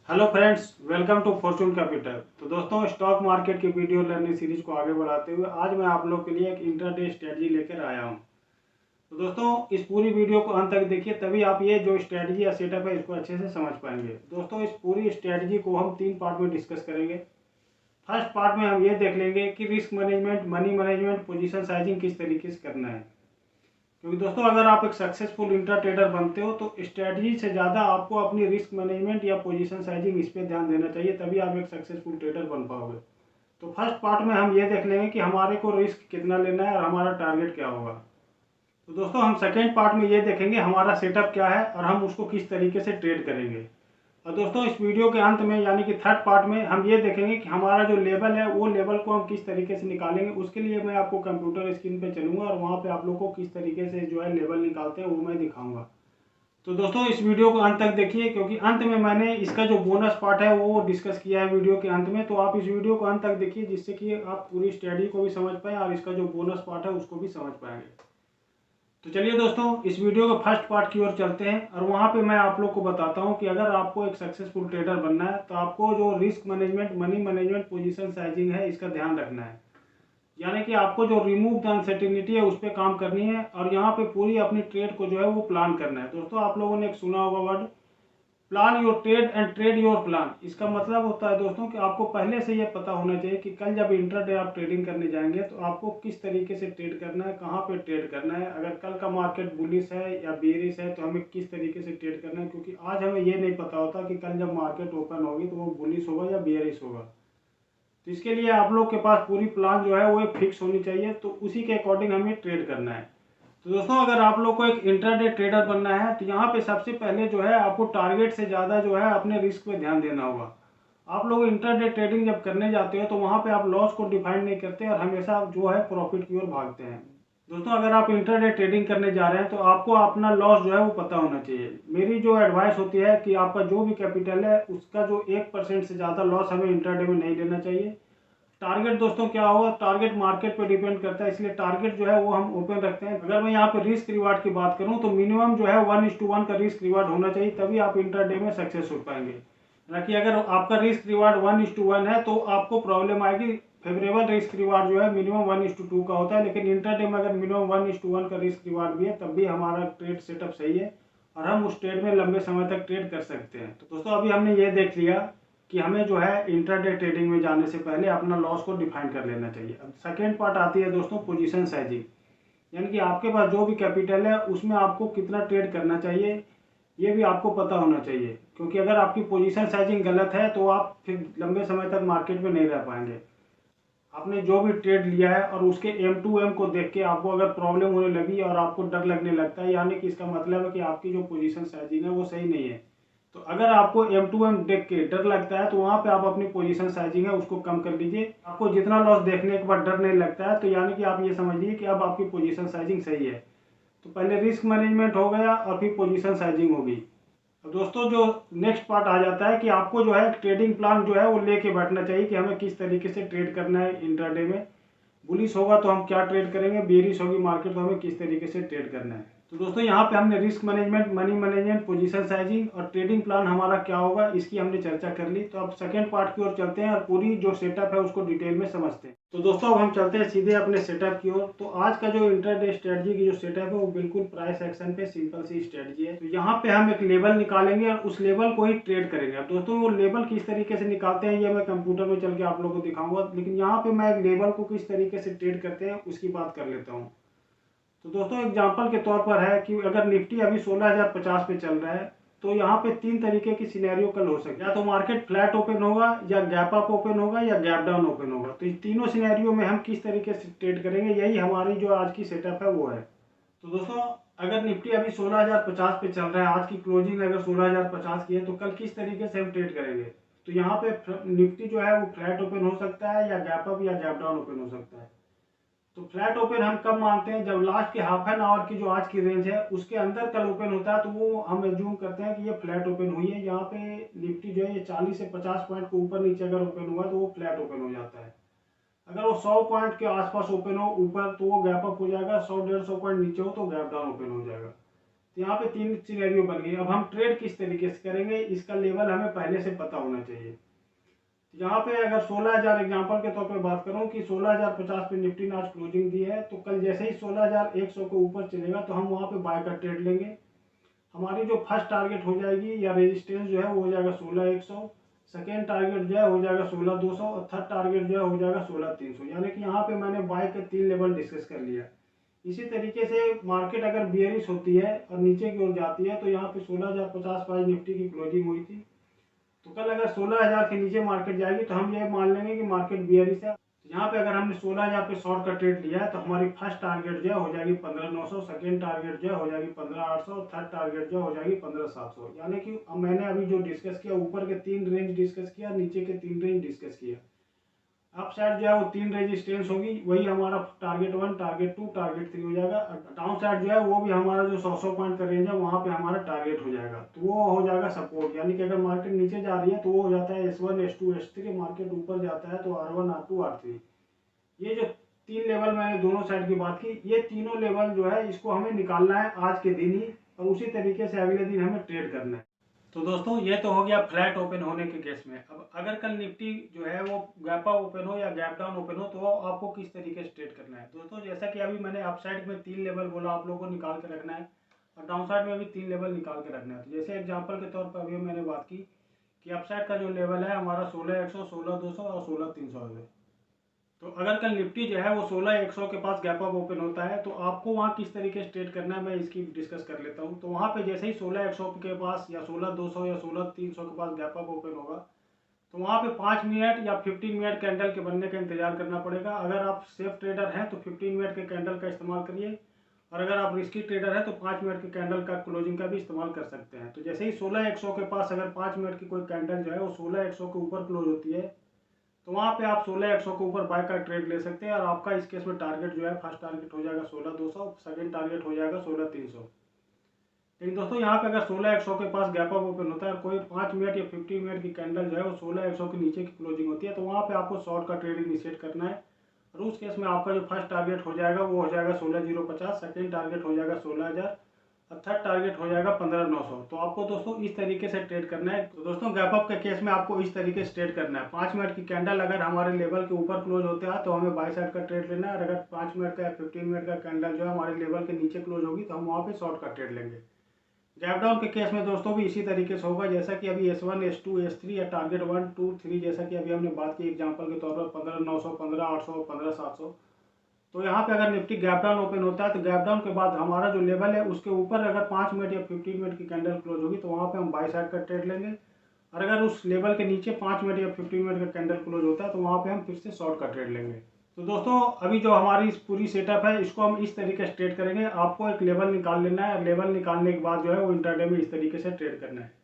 Hello friends, welcome to fortune capital. तो दोस्तों, stock market की वीडियो लर्निंग सीरीज को आगे बढ़ाते हुए आज मैं आप लोग के लिए एक इंट्राडे स्ट्रेटजी लेकर आया हूं। तो दोस्तों, इस पूरी वीडियो को अंत तक देखिए, तभी आप ये जो स्ट्रेटजी या सेटअप है इसको अच्छे से समझ पाएंगे। दोस्तों, इस पूरी स्ट्रेटजी को हम 3 पार्ट में डिस्कस करेंगे। फर्स्ट पार्ट में हम ये देख लेंगे कि risk management, money management, position sizing किस तरीके से करना है। क्योंकि दोस्तों, अगर आप एक सक्सेसफुल इंट्रा ट्रेडर बनते हो तो स्ट्रेटजी से ज़्यादा आपको अपनी रिस्क मैनेजमेंट या पोजीशन साइजिंग इस पर ध्यान देना चाहिए, तभी आप एक सक्सेसफुल ट्रेडर बन पाओगे। तो फर्स्ट पार्ट में हम ये देख लेंगे कि हमारे को रिस्क कितना लेना है और हमारा टारगेट क्या होगा। तो दोस्तों, हम सेकेंड पार्ट में ये देखेंगे हमारा सेटअप क्या है और हम उसको किस तरीके से ट्रेड करेंगे। और दोस्तों, इस वीडियो के अंत में यानी कि थर्ड पार्ट में हम ये देखेंगे कि हमारा जो लेवल है वो लेवल को हम किस तरीके से निकालेंगे। उसके लिए मैं आपको कंप्यूटर स्क्रीन पे चलूंगा और वहाँ पे आप लोग को किस तरीके से जो है लेवल निकालते हैं वो मैं दिखाऊंगा। तो दोस्तों, इस वीडियो को अंत तक देखिए, क्योंकि अंत में मैंने इसका जो बोनस पार्ट है वो डिस्कस किया है वीडियो के अंत में। तो आप इस वीडियो को अंत तक देखिए, जिससे कि आप पूरी स्टडी को भी समझ पाएँ और इसका जो बोनस पार्ट है उसको भी समझ पाएंगे। तो चलिए दोस्तों, इस वीडियो के फर्स्ट पार्ट की ओर चलते हैं और वहाँ पे मैं आप लोग को बताता हूँ कि अगर आपको एक सक्सेसफुल ट्रेडर बनना है तो आपको जो risk management, money management, position sizing है, इसका ध्यान रखना है। यानी कि आपको जो रिमूव द अनसर्टेनिटी है उस पर काम करनी है और यहाँ पे पूरी अपनी ट्रेड को जो है वो प्लान करना है। दोस्तों, आप लोगों ने एक सुना होगा word, plan your trade and trade your plan. इसका मतलब होता है दोस्तों कि आपको पहले से ये पता होना चाहिए कि कल जब इंट्राडे आप ट्रेडिंग करने जाएंगे तो आपको किस तरीके से ट्रेड करना है, कहाँ पे ट्रेड करना है। अगर कल का मार्केट बुलिश है या बेरिश है तो हमें किस तरीके से ट्रेड करना है, क्योंकि आज हमें ये नहीं पता होता कि कल जब मार्केट ओपन होगी तो वो बुलिश होगा या बेरिश होगा। तो इसके लिए आप लोग के पास पूरी प्लान जो है वो एक फिक्स होनी चाहिए, तो उसी के अकॉर्डिंग हमें ट्रेड करना है। तो दोस्तों, अगर आप लोग को एक इंट्राडे ट्रेडर बनना है तो यहाँ पे सबसे पहले जो है आपको टारगेट से ज़्यादा जो है अपने रिस्क पे ध्यान देना होगा। आप लोग इंट्राडे ट्रेडिंग जब करने जाते हो तो वहाँ पे आप लॉस को डिफाइन नहीं करते और हमेशा जो है प्रॉफिट की ओर भागते हैं। दोस्तों, अगर आप इंट्राडे ट्रेडिंग करने जा रहे हैं तो आपको अपना लॉस जो है वो पता होना चाहिए। मेरी जो एडवाइस होती है कि आपका जो भी कैपिटल है उसका जो 1% से ज़्यादा लॉस हमें इंट्राडे में नहीं लेना चाहिए। टारगेट दोस्तों क्या होगा, टारगेट मार्केट पे डिपेंड करता है, इसलिए टारगेट जो है वो हम ओपन रखते हैं। अगर मैं यहाँ पे रिस्क रिवार्ड की बात करूँ तो मिनिमम जो है 1:1 का रिस्क रिवार्ड होना चाहिए, तभी आप इंट्राडे में सक्सेस हो पाएंगे। हालांकि अगर आपका रिस्क रिवार्ड 1:1 है तो आपको प्रॉब्लम आएगी। फेवरेबल रिस्क रिवार्ड जो है मिनिमम 1:2 का होता है, लेकिन इंट्राडे में अगर मिनिमम 1:1 का रिस्क रिवार्ड भी है तब भी हमारा ट्रेड सेटअप सही है और हम उस ट्रेड में लंबे समय तक ट्रेड कर सकते हैं। तो दोस्तों, अभी हमने ये देख लिया कि हमें जो है इंट्राडे ट्रेडिंग में जाने से पहले अपना लॉस को डिफाइन कर लेना चाहिए। अब सेकेंड पार्ट आती है दोस्तों पोजीशन साइजिंग, यानी कि आपके पास जो भी कैपिटल है उसमें आपको कितना ट्रेड करना चाहिए ये भी आपको पता होना चाहिए। क्योंकि अगर आपकी पोजीशन साइजिंग गलत है तो आप फिर लंबे समय तक मार्केट में नहीं रह पाएंगे। आपने जो भी ट्रेड लिया है और उसके M2M को देख के आपको अगर प्रॉब्लम होने लगी और आपको डर लगने लगता है, यानी कि इसका मतलब है कि आपकी जो पोजीशन साइजिंग है वो सही नहीं है। तो अगर आपको M2M देख के डर लगता है तो वहाँ पे आप अपनी पोजीशन साइजिंग है उसको कम कर लीजिए। आपको जितना लॉस देखने के बाद डर नहीं लगता है तो यानी कि आप ये समझिए कि अब आपकी पोजीशन साइजिंग सही है। तो पहले रिस्क मैनेजमेंट हो गया और फिर पोजीशन साइजिंग होगी। अब दोस्तों, जो नेक्स्ट पार्ट आ जाता है कि आपको जो है ट्रेडिंग प्लान जो है वो लेके बैठना चाहिए कि हमें किस तरीके से ट्रेड करना है इंट्राडे में। बुलिश होगा तो हम क्या ट्रेड करेंगे, बेरिश होगी मार्केट तो हमें किस तरीके से ट्रेड करना है। तो दोस्तों, यहाँ पे हमने risk management, money management, position sizing और ट्रेडिंग प्लान हमारा क्या होगा इसकी हमने चर्चा कर ली। तो अब सेकंड पार्ट की ओर चलते हैं और पूरी जो सेटअप है उसको डिटेल में समझते हैं। तो दोस्तों, अब हम चलते हैं सीधे अपने सेटअप की ओर। तो आज का जो इंट्राडे स्ट्रेटजी की जो सेटअप है वो बिल्कुल प्राइस एक्शन पे सिंपल सी स्ट्रेटजी है। तो यहाँ पे हम एक लेवल निकालेंगे और उस लेवल को ही ट्रेड करेंगे। अब दोस्तों, वो लेवल किस तरीके से निकालते हैं ये मैं कंप्यूटर में चल के आप लोगों को दिखाऊंगा, लेकिन यहाँ पे मैं एक लेवल को किस तरीके से ट्रेड करते हैं उसकी बात कर लेता हूँ। तो दोस्तों, एग्जांपल के तौर पर है कि अगर निफ्टी अभी 16,050 पे चल रहा है तो यहाँ पे 3 तरीके की सिनेरियो कल हो सकती है। या तो मार्केट फ्लैट ओपन होगा, या गैप अप ओपन होगा, या गैप डाउन ओपन होगा। तो इन तीनों सिनेरियो में हम किस तरीके से ट्रेड करेंगे, यही हमारी जो आज की सेटअप है वो है। तो दोस्तों, अगर निफ्टी अभी 16,050 पे चल रहा है, आज की क्लोजिंग अगर 16,050 की है तो कल किस तरीके से हम ट्रेड करेंगे। तो यहाँ पे निफ्टी जो है वो फ्लैट ओपन हो सकता है, या गैप अप या गैप डाउन ओपन हो सकता है। तो फ्लैट ओपन हम कब मानते हैं, जब लास्ट के हाफ एन आवर की जो आज की रेंज है उसके अंदर कल ओपन होता है तो वो हम एज्यूम करते हैं कि ये फ्लैट ओपन हुई है। यहाँ पे निफ्टी जो है ये 40 से 50 पॉइंट को ऊपर नीचे अगर ओपन हुआ तो वो फ्लैट ओपन हो जाता है। अगर वो 100 पॉइंट के आसपास ओपन हो ऊपर तो वो गैप अप हो जाएगा, 100-150 पॉइंट नीचे हो तो गैप डाउन ओपन हो जाएगा। तो यहाँ पे 3 सिनेरियो बन गई। अब हम ट्रेड किस तरीके से करेंगे, इसका लेवल हमें पहले से पता होना चाहिए। तो यहाँ पे अगर 16,000 एग्जांपल के तौर पे बात करूँ कि 16,050 पे निफ्टी ने आज क्लोजिंग दी है, तो कल जैसे ही 16,100 के ऊपर चलेगा तो हम वहाँ पे बाय का ट्रेड लेंगे। हमारी जो फर्स्ट टारगेट हो जाएगी या रेजिस्टेंस जो है वो हो जाएगा 16,100, सेकेंड टारगेट जो है हो जाएगा 16,200 और थर्ड टारगेट जो है हो जाएगा 16,300। यानी कि यहाँ पे मैंने बाय के 3 लेवल डिस्कस कर लिया। इसी तरीके से मार्केट अगर बियरिश होती है और नीचे की ओर जाती है, तो यहाँ पे 16,050 पे निफ्टी की क्लोजिंग हुई थी, तो कल अगर 16,000 के नीचे मार्केट जाएगी तो हम ये मान लेंगे कि मार्केट बियरिश है। यहाँ पे अगर हमने 16,000 पे शॉर्ट का ट्रेड लिया है तो हमारी फर्स्ट टारगेट जो है हो जाएगी 15,900, सेकेंड टारगेट जो है हो जाएगी 15,800, थर्ड टारगेट जो है हो जाएगी 15,700। यानी कि मैंने अभी जो डिस्कस किया, ऊपर के 3 रेंज डिस्कस किया, नीचे के 3 रेंज डिस्कस किया। अप साइड जो है वो 3 रेजिस्टेंस होगी, वही हमारा टारगेट 1, टारगेट 2, टारगेट 3 हो जाएगा। डाउन साइड जो है वो भी हमारा जो 100 पॉइंट का रेंज है वहाँ पे हमारा टारगेट हो जाएगा, तो वो हो जाएगा सपोर्ट। यानी कि अगर मार्केट नीचे जा रही है तो वो हो जाता है S1, S2, S3, मार्केट ऊपर जाता है तो R1, R2, R3। ये जो 3 लेवल मैंने दोनों साइड की बात की, ये तीनों लेवल जो है इसको हमें निकालना है आज के दिन ही, और उसी तरीके से अगले दिन हमें ट्रेड करना है। तो दोस्तों ये तो हो गया फ्लैट ओपन होने के केस में। अब अगर कल निफ्टी जो है वो गैप अप ओपन हो या गैप डाउन ओपन हो, तो वो आपको किस तरीके से ट्रेड करना है। दोस्तों जैसा कि अभी मैंने अप साइड में 3 लेवल बोला आप लोगों को निकाल के रखना है, और डाउन साइड में भी 3 लेवल निकाल के रखना है। तो जैसे एग्जाम्पल के तौर पर अभी मैंने बात की कि अप साइड का जो लेवल है हमारा 16,100, 16,200 और 16,300 है। तो अगर कल निफ्टी जो है वो 16,100 के पास गैप अप ओपन होता है, तो आपको वहाँ किस तरीके से ट्रेड करना है मैं इसकी डिस्कस कर लेता हूँ। तो वहाँ पे जैसे ही 16,100 के पास या 16,200 या 16,300 के पास गैप अप ओपन होगा, तो वहाँ पे 5 मिनट या 15 मिनट कैंडल के बनने का इंतजार करना पड़ेगा। अगर आप सेफ ट्रेडर हैं तो 15 मिनट के कैंडल का इस्तेमाल करिए, और अगर आप रिस्की ट्रेडर हैं तो 5 मिनट के कैंडल का क्लोजिंग का भी इस्तेमाल कर सकते हैं। तो जैसे ही 16,100 के पास अगर 5 मिनट की कोई कैंडल जो है वो 16,100 के ऊपर क्लोज होती है, तो वहाँ पे आप 16,100 के ऊपर बाय का ट्रेड ले सकते हैं, और आपका इस केस में टारगेट जो है फर्स्ट टारगेट हो जाएगा 16,200, सेकंड टारगेट हो जाएगा 16,300। लेकिन दोस्तों यहाँ पे अगर 16,100 के पास गैप अप ओपन होता है और कोई 5 मिनट या 15 मिनट की कैंडल जो है वो 16,100 के नीचे की क्लोजिंग होती है, तो वहाँ पे आपको शॉर्ट का ट्रेड इनिशिएट करना है। और उस केस में आपका जो फर्स्ट टारगेट हो जाएगा वो हो जाएगा 16,050, सेकेंड टारगेट हो जाएगा 16,000 और थर्ड टारगेट हो जाएगा 15,900। तो आपको दोस्तों इस तरीके से ट्रेड करना है। तो दोस्तों गैप अप के केस में आपको इस तरीके से ट्रेड करना है। 5 मिनट की कैंडल अगर हमारे लेवल के ऊपर क्लोज होता है तो हमें बाय साइड का ट्रेड लेना है, और अगर 5 मिनट का या 15 मिनट का कैंडल जो है हमारे लेवल के नीचे क्लोज होगी तो हम वहाँ पे शॉर्ट का ट्रेड लेंगे। गैप डाउन के केस में दोस्तों भी इसी तरीके से होगा, जैसा कि अभी S1, S2, S3 या टारगेट 1, 2, 3 जैसा कि अभी हमने बात की एग्जांपल के तौर पर 15,900, 15,800, 15,700। तो यहाँ पे अगर निफ्टी गैप डाउन ओपन होता है तो गैप डाउन के बाद हमारा जो लेवल है उसके ऊपर अगर 5 मिनट या 15 मिनट की कैंडल क्लोज होगी तो वहाँ पे हम बाय साइड का ट्रेड लेंगे, और अगर उस लेवल के नीचे 5 मिनट या 15 मिनट का कैंडल क्लोज होता है तो वहाँ पे हम फिर से शॉर्ट का ट्रेड लेंगे। तो दोस्तों अभी जो हमारी पूरी सेटअप है इसको हम इस तरीके से ट्रेड करेंगे। आपको एक लेवल निकाल लेना है, लेवल निकालने के बाद जो है वो इंट्राडे में इस तरीके से ट्रेड करना है।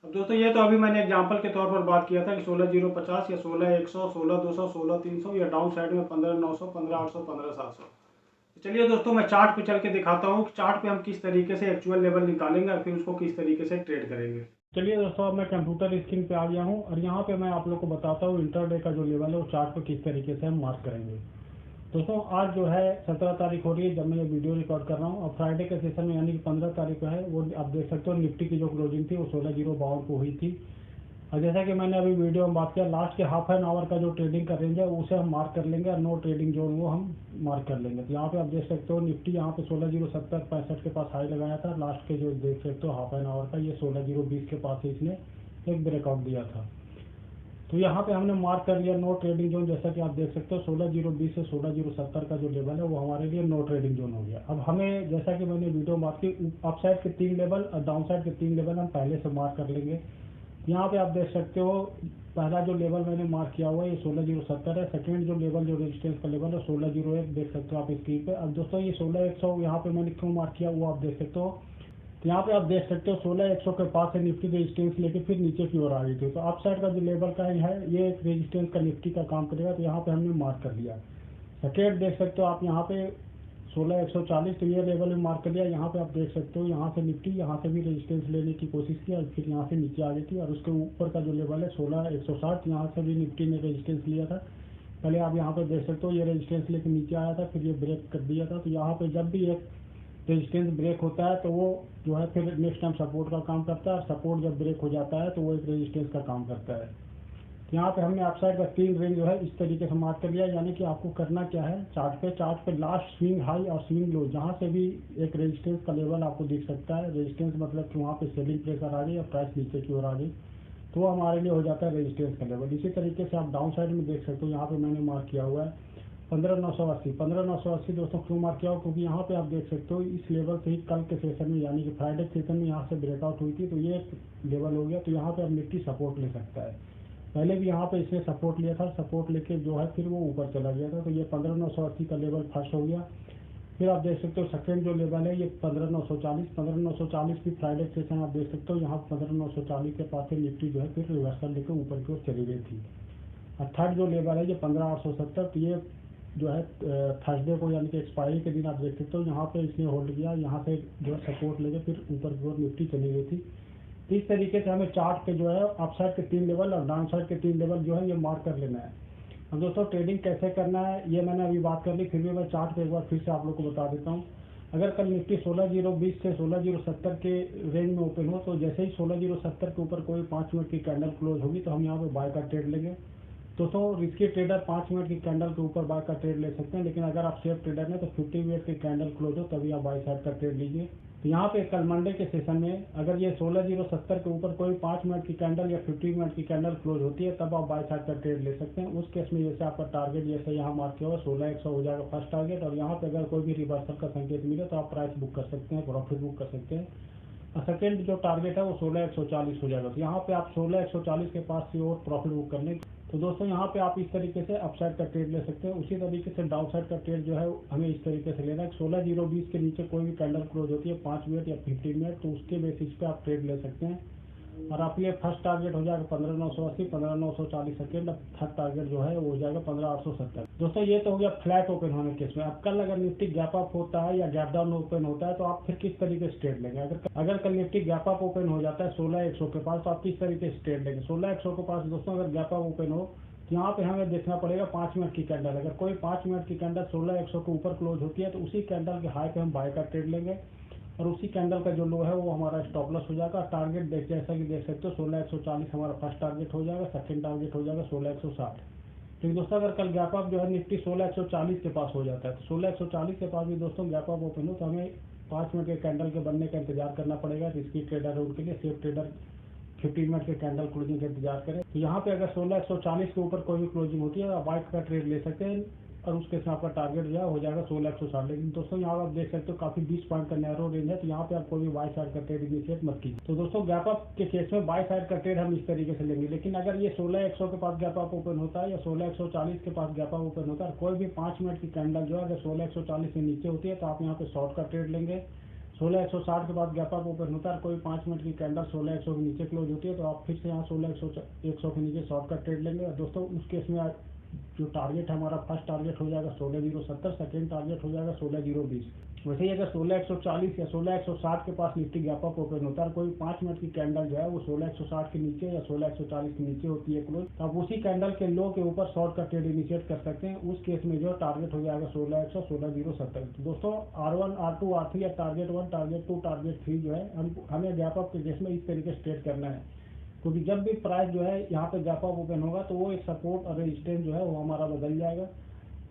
अब दोस्तों ये तो अभी मैंने एग्जांपल के तौर पर बात किया था कि 16,050 या 16,100, 16,200, 16,300 या डाउन साइड में 15,900, 15,800, 15,700। चलिए दोस्तों मैं चार्ट पे चल के दिखाता हूँ कि चार्ट पे हम किस तरीके से एक्चुअल लेवल निकालेंगे और फिर उसको किस तरीके से ट्रेड करेंगे। चलिए दोस्तों अब मैं कंप्यूटर स्क्रीन पे आ गया हूँ, और यहाँ पे मैं आप लोग को बताता हूँ इंटरडे का जो लेवल है वो चार्ट पे किस तरीके से हम मार्क करेंगे। दोस्तों आज जो है 17 तारीख हो रही है जब मैं ये वीडियो रिकॉर्ड कर रहा हूँ, और फ्राइडे के सेशन में यानी कि 15 तारीख को है वो आप देख सकते हो निफ्टी की जो क्लोजिंग थी वो 16,052 को हुई थी। और जैसा कि मैंने अभी वीडियो में बात किया, लास्ट के हाफ एन आवर का जो ट्रेडिंग का रेंज है उसे हम मार्क कर लेंगे, और नो ट्रेडिंग जोन वो हम मार्क कर लेंगे। तो यहाँ पे आप देख सकते हो निफ्टी यहाँ पे 16,070, 65 के पास हाई लगाया था। लास्ट के जो देख सकते हो हाफ एन आवर का ये 16,020 के पास इसने एक ब्रेकआउट दिया था। तो यहाँ पे हमने मार्क कर लिया नो ट्रेडिंग जोन, जैसा कि आप देख सकते हो 16,020 से 16,070 का जो लेवल है वो हमारे लिए नो ट्रेडिंग जोन हो गया। अब हमें जैसा कि मैंने वीडियो में बात की अप साइड के 3 लेवल और डाउन साइड के 3 लेवल हम पहले से मार्क कर लेंगे। यहाँ पे आप देख सकते हो पहला जो लेवल मैंने मार्क किया हुआ है ये 16,070 है। सेकेंड जो लेवल जो रेजिस्टेंस का लेवल है 16,01 देख सकते हो आप स्क्रीन पे। अब दोस्तों ये 16,100 यहाँ पे मैंने क्यों मार्क किया वो आप देख सकते हो। तो यहाँ पे आप देख सकते हो 16,100 के पास से निफ्टी रेजिस्टेंस लेके फिर नीचे की ओर आ गई थी। तो अप साइड का जो लेवल का है ये एक रेजिस्टेंस का निफ्टी का काम करेगा, तो यहाँ पे हमने मार्क कर लिया। सेकेंड देख सकते हो आप यहाँ पे 16,140, तो ये लेवल में मार्क कर लिया। यहाँ पे आप देख सकते हो यहाँ से निफ्टी यहाँ से भी रेजिस्टेंस लेने की कोशिश की और फिर यहाँ से नीचे आ गई थी, और उसके ऊपर का जो लेवल है 16,160 यहाँ से भी निफ्टी ने रेजिस्टेंस लिया था। पहले आप यहाँ पे देख सकते हो ये रेजिस्टेंस लेके नीचे आया था, फिर ये ब्रेक कर दिया था। तो यहाँ पे जब भी एक रेजिस्टेंस ब्रेक होता है तो वो जो है फिर नेक्स्ट टाइम सपोर्ट का काम करता है, और सपोर्ट जब ब्रेक हो जाता है तो वो एक रेजिस्टेंस का काम करता है। तो यहाँ पे हमने अपसाइड का 3 रेंज जो है इस तरीके से मार्क कर लिया। यानी कि आपको करना क्या है, चार्ट पे लास्ट स्विंग हाई और स्विंग लो जहाँ से भी एक रेजिस्टेंस का लेवल आपको दिख सकता है, रेजिस्टेंस मतलब कि वहाँ पे सेलिंग प्रेशर आ गई या प्राइस नीचे की ओर आ गई, तो वो हमारे लिए हो जाता है रेजिस्टेंस का लेवल। इसी तरीके से आप डाउन साइड में देख सकते हो, यहाँ पे मैंने मार्क किया हुआ है 15,980 दोस्तों। क्यों मार्क किया हो, क्योंकि यहाँ पे आप देख सकते हो इस लेवल से ही कल के सेशन में यानी कि फ्राइडे सेशन में यहाँ से ब्रेकआउट हुई थी, तो ये लेवल हो गया। तो यहाँ पे अब निफ्टी सपोर्ट ले सकता है। पहले भी यहाँ पे इसने सपोर्ट लिया था, सपोर्ट लेके जो है फिर वो ऊपर चला गया था, तो ये 15,980 का लेवल फर्स्ट हो गया। फिर आप देख सकते हो सेकंड जो लेवल है ये 15,940 भी फ्राइडे सेशन आप देख सकते हो, यहाँ 15,940 के पास से निफ्टी जो है फिर रिवर्सल लेकर ऊपर की ओर चली गई थी। और थर्ड जो लेवल है ये 15,870, तो ये जो है थर्सडे को यानी कि एक्सपायरी के दिन आप देख सकते हो यहाँ पे इसने होल्ड किया, यहाँ से जो है सपोर्ट लेके फिर ऊपर की ओर निफ्टी चली गई थी। तो इस तरीके से हमें चार्ट पे जो है अपसाइड के 3 लेवल और डाउन साइड के 3 लेवल जो है ये मार्क कर लेना है। अब दोस्तों ट्रेडिंग कैसे करना है ये मैंने अभी बात कर ली, फिर भी मैं चार्ट पे एक बार फिर से आप लोग को बता देता हूँ। अगर कल निफ्टी 16,020 से 16,070 के रेंज में ओपन हो, तो जैसे ही 16,070 के ऊपर कोई 5 मिनट की कैंडल क्लोज होगी तो हम यहाँ पे बाय का ट्रेड लेंगे। दोस्तों रिस्की ट्रेडर 5 मिनट की कैंडल के ऊपर बाय का ट्रेड ले सकते हैं, लेकिन अगर आप सेफ ट्रेडर हैं तो 50 मिनट की कैंडल क्लोज हो तभी आप बाय साइड का ट्रेड लीजिए। तो यहाँ पे कल मंडे के सेशन में अगर ये 16,070 के ऊपर कोई 5 मिनट की कैंडल या 50 मिनट की कैंडल क्लोज होती है तब आप बाय साइड का ट्रेड ले सकते हैं। उस केस में जैसे आपका टारगेट जैसे यहाँ मार्क किया हुआ 16,100 हो जाएगा फर्स्ट टारगेट, और यहाँ पे अगर कोई भी रिवर्सल का संकेत मिले तो आप प्राइस बुक कर सकते हैं, प्रॉफिट बुक कर सकते हैं। और सेकेंड जो टारगेट है वो 16,140 हो जाएगा, तो यहाँ पे आप 16,140 के पास से और प्रॉफिट बुक कर लें। तो दोस्तों यहाँ पे आप इस तरीके से अपसाइड का ट्रेड ले सकते हैं। उसी तरीके से डाउन साइड का ट्रेड जो है हमें इस तरीके से लेना है। 16,020 के नीचे कोई भी कैंडल क्लोज होती है 5 मिनट या 15 मिनट, तो उसके बेसिस पे आप ट्रेड ले सकते हैं। और आपके लिए फर्स्ट टारगेट हो जाएगा 15,980, 15,940 सेकेंड, थर्ड टारगेट जो है वो हो जाएगा 15,870। दोस्तों ये तो हो गया फ्लैट ओपन होने केस में। अब कल अगर निफ्टी गैप अप होता है या गैप डाउन ओपन होता है तो आप फिर किस तरीके से ट्रेड लेंगे। अगर कल निफ्टी गैप अप ओपन हो जाता है 16,100 के पास, तो आप किस तरीके से ट्रेड लेंगे। 16,100 के पास दोस्तों अगर गैप अप ओपन हो तो यहाँ पे हमें देखना पड़ेगा 5 मिनट की कैंडल। अगर कोई 5 मिनट की कैंडल 16,100 के ऊपर क्लोज होती है तो उसी कैंडल के हाई पे हम बाय का ट्रेड लेंगे, और उसी कैंडल का जो लो है वो हमारा स्टॉप लॉस हो जाएगा। टारगेट जैसा कि देख सकते हो 16,140 हमारा फर्स्ट टारगेट हो जाएगा, सेकंड टारगेट हो जाएगा 16,160। तो दोस्तों अगर कल गैप अप जो है निफ्टी 16,140 के पास हो जाता है तो 16,140 के पास भी दोस्तों गैप अप ओपन हो तो हमें 5 मिनट के कैंडल के बनने का इंतजार करना पड़ेगा। रिस्की ट्रेडर है उनके लिए, सेफ ट्रेडर 15 मिनट के कैंडल क्लोजिंग का इंतजार करें। तो यहाँ पे अगर 16,140 के ऊपर कोई भी क्लोजिंग होती है तो आप बाइक का ट्रेड ले सकते हैं, और उसके साथ आपका टारगेट जो है हो जाएगा 16,160। लेकिन दोस्तों यहाँ आप देख सकते हो काफी 20 पॉइंट का नैरो रेंज है, तो यहाँ पे आप कोई भी बाय साइड का ट्रेड इनिशिएट मत कीजिए। तो दोस्तों गैप अप के केस में बाय साइड का ट्रेड हम इस तरीके से लेंगे। लेकिन अगर ये 16,100 के पास गैप अप ओपन होता है या 16,140 के पास गैप अप ओपन होता है, कोई भी 5 मिनट की कैंडल जो है अगर 16,140 से नीचे होती है तो आप यहाँ पे शॉर्ट का ट्रेड लेंगे। 16,160 के बाद गैप अप ओपन होता है, कोई 5 मिनट की कैंडल 16,100 के नीचे क्लोज होती है तो आप फिर से यहाँ 16,100 के नीचे शॉर्ट का ट्रेड लेंगे। और दोस्तों उस केस में जो टारगेट है हमारा फर्स्ट टारगेट हो जाएगा 16,070, सेकेंड टारगेट हो जाएगा 16,020। वैसे ही अगर 16,140 या 16,160 के पास निफ्टी गैप अप ओपन होता है, कोई 5 मिनट की कैंडल जो है वो 16,160 के नीचे या 16,140 के नीचे होती है क्लोज, तो आप उसी कैंडल के लो के ऊपर शॉर्ट का ट्रेड इनिशिएट कर सकते हैं। उस केस में जो टारगेट हो जाएगा 16,100, 16,070। तो दोस्तों R1, R2, R3 या टारगेट 1, टारगेट 2, टारगेट 3 जो है हमें गैप अप के केस में इस तरीके से ट्रेड करना है, क्योंकि जब भी प्राइस जो है यहाँ पे गैप अप ओपन होगा तो वो एक सपोर्ट और रेजिस्टेंस जो है वो हमारा बदल जाएगा।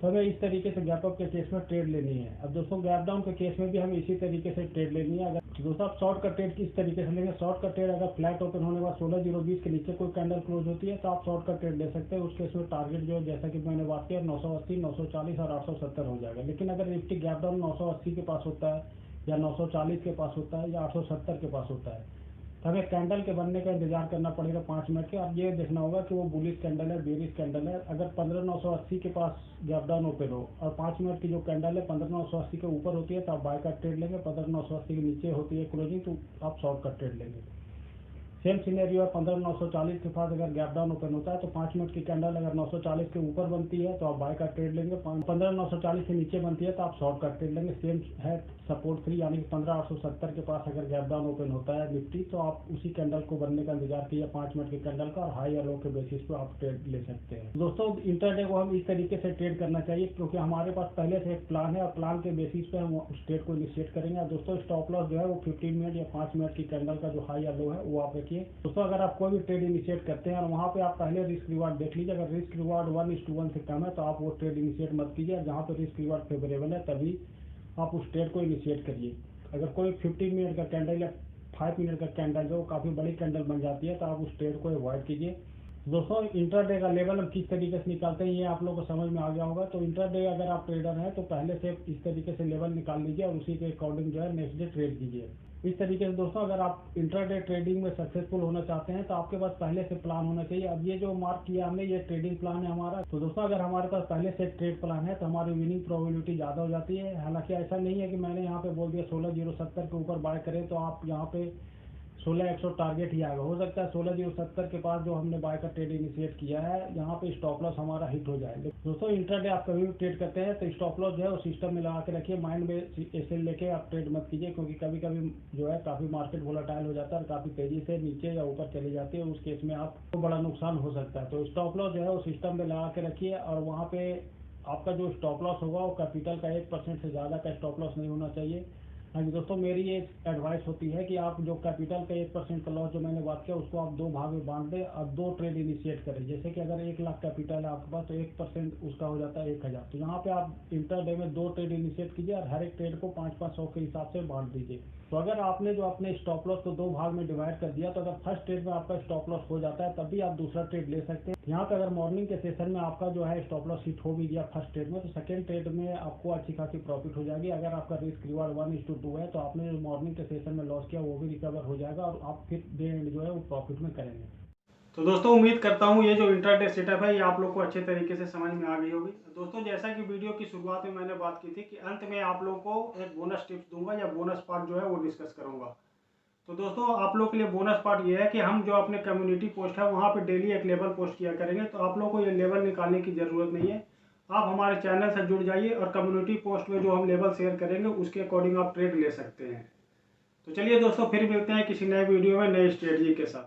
तो हमें इस तरीके से गैप अप के केस में ट्रेड लेनी है। अब दोस्तों गैप डाउन के केस में भी हमें इसी तरीके से ट्रेड लेनी है। अगर दोस्तों आप शॉर्ट का ट्रेड किस तरीके से लेंगे, शॉर्ट का ट्रेड अगर फ्लैट ओपन होने के बाद 16,020 के नीचे कोई कैंडल क्लोज होती है तो आप शॉर्ट का ट्रेड ले सकते हैं। उस केस में टारगेट जो है जैसा कि मैंने बात किया 980, 940 और 870 हो जाएगा। लेकिन अगर निफ्टी गैप डाउन 980 के पास होता है या 940 के पास होता है या 870 के पास होता है तो हमें कैंडल के बनने का इंतजार करना पड़ेगा 5 मिनट के। अब ये देखना होगा कि वो बुलिश कैंडल है बेरिश कैंडल है। अगर 15,980 के पास गैप डाउन ओपन हो और 5 मिनट की जो कैंडल है 15,980 के ऊपर होती है तो आप बाय का ट्रेड लेंगे, 15,980 के नीचे होती है क्लोजिंग तो आप शॉर्ट का ट्रेड लेंगे। सेम सिनेरियो है 15,940 के पास अगर गैप डाउन ओपन होता है तो 5 मिनट की कैंडल अगर 940 के ऊपर बनती है तो आप बाय का ट्रेड लेंगे, 15,940 से नीचे बनती है तो आप शॉर्ट का ट्रेड लेंगे। सेम है सपोर्ट 3 यानी कि 15,870 के पास अगर गैप डाउन ओपन होता है निफ्टी तो आप उसी कैंडल को बनने का इंतजार कीजिए 5 मिनट की कैंडल का, और हाई या लो के बेसिस पे आप ट्रेड ले सकते हैं। दोस्तों इंटरडे को हम इस तरीके से ट्रेड करना चाहिए क्योंकि हमारे पास पहले से एक प्लान है और प्लान के बेसिस पे हम उस ट्रेड को इनिशिएट करेंगे। दोस्तों स्टॉप लॉस जो है वो 15 मिनट या 5 मिनट की कैंडल का जो हाई या लो है वो आप रखिए। दोस्तों अगर आप कोई भी ट्रेड इनिशिएट करते हैं और वहाँ पे आप पहले रिस्क रिवार्ड देख लीजिए, अगर रिस्क रिवार्ड 1:1 से कम है तो आप वो ट्रेड इनिशिएट मत कीजिए, जहाँ पे रिस्क रिवार्ड फेवरेबल है तभी आप उस ट्रेड को इनिशिएट करिए। अगर कोई 15 मिनट का कैंडल या 5 मिनट का कैंडल जो काफ़ी बड़ी कैंडल बन जाती है तो आप उस ट्रेड को अवॉइड कीजिए। दोस्तों इंटरडे का लेवल हम किस तरीके से निकालते हैं ये आप लोगों को समझ में आ गया होगा। तो इंटरडे अगर आप ट्रेडर हैं तो पहले से इस तरीके से लेवल निकाल लीजिए और उसी के अकॉर्डिंग जो है नेक्स्ट डे ट्रेड कीजिए। इस तरीके से दोस्तों अगर आप इंट्राडे ट्रेडिंग में सक्सेसफुल होना चाहते हैं तो आपके पास पहले से प्लान होना चाहिए। अब ये जो मार्क किया हमने ये ट्रेडिंग प्लान है हमारा। तो दोस्तों अगर हमारे पास पहले से ट्रेड प्लान है तो हमारी विनिंग प्रोबेबिलिटी ज़्यादा हो जाती है। हालांकि ऐसा नहीं है कि मैंने यहाँ पे बोल दिया 16,070 के ऊपर बाय करें तो आप यहाँ पे 16,100 टारगेट ही आएगा। हो सकता है 16,070 के पास जो हमने बाय का ट्रेड इनिशिएट किया है यहाँ पे स्टॉप लॉस हमारा हिट हो जाए। दोस्तों इंट्राडे आप कभी भी ट्रेड करते हैं तो स्टॉप लॉस जो है वो सिस्टम में लगा के रखिए, माइंड में ऐसे लेके आप ट्रेड मत कीजिए क्योंकि कभी कभी जो है काफ़ी मार्केट वोलेटाइल हो जाता है और काफ़ी तेज़ी से नीचे या ऊपर चली जाती है, उस केस में आपको बड़ा नुकसान हो सकता है। तो स्टॉप लॉस जो है वो सिस्टम में लगा के रखिए और वहाँ पे आपका जो स्टॉप लॉस होगा वो कैपिटल का 1% से ज़्यादा का स्टॉप लॉस नहीं होना चाहिए। हाँ जी दोस्तों मेरी ये एडवाइस होती है कि आप जो कैपिटल का 1% का लॉस जो मैंने बात किया उसको आप 2 भाग में बांट दें और 2 ट्रेड इनिशिएट करें। जैसे कि अगर 1 लाख कैपिटल है आपके पास तो 1% उसका हो जाता है 1,000। तो यहाँ पे आप इंटरडे में 2 ट्रेड इनिशिएट कीजिए और हर एक ट्रेड को 5-500 के हिसाब से बांट दीजिए। तो अगर आपने जो अपने स्टॉप लॉस को 2 भाग में डिवाइड कर दिया तो अगर फर्स्ट ट्रेड में आपका स्टॉप लॉस हो जाता है तब भी आप दूसरा ट्रेड ले सकते हैं। यहाँ पे अगर मॉर्निंग के सेशन में आपका जो है स्टॉप लॉस हिट हो भी गया फर्स्ट ट्रेड में तो सेकंड ट्रेड में आपको अच्छी खासी प्रॉफिट हो जाएगी। अगर आपका रिस्क रिवार्ड 1:2 है तो आपने जो मॉर्निंग के सेशन में लॉस किया वो भी रिकवर हो जाएगा और आप फिर डे एंड जो है वो प्रॉफिट में करेंगे। तो दोस्तों उम्मीद करता हूँ ये जो इंट्राडे सेटअप है ये आप लोग को अच्छे तरीके से समझ में आ गई होगी। दोस्तों जैसा कि वीडियो की शुरुआत में मैंने बात की थी कि अंत में आप लोगों को एक बोनस टिप्स दूंगा या बोनस पार्ट जो है वो डिस्कस करूंगा। तो दोस्तों आप लोग के लिए बोनस पार्ट ये है कि हम जो अपने कम्युनिटी पोस्ट है वहाँ पे डेली एक लेवल पोस्ट किया करेंगे। तो आप लोगों को ये लेवल निकालने की ज़रूरत नहीं है, आप हमारे चैनल से जुड़ जाइए और कम्युनिटी पोस्ट में जो हम लेवल शेयर करेंगे उसके अकॉर्डिंग आप ट्रेड ले सकते हैं। तो चलिए दोस्तों फिर मिलते हैं किसी नए वीडियो में नए स्ट्रेटजी के साथ।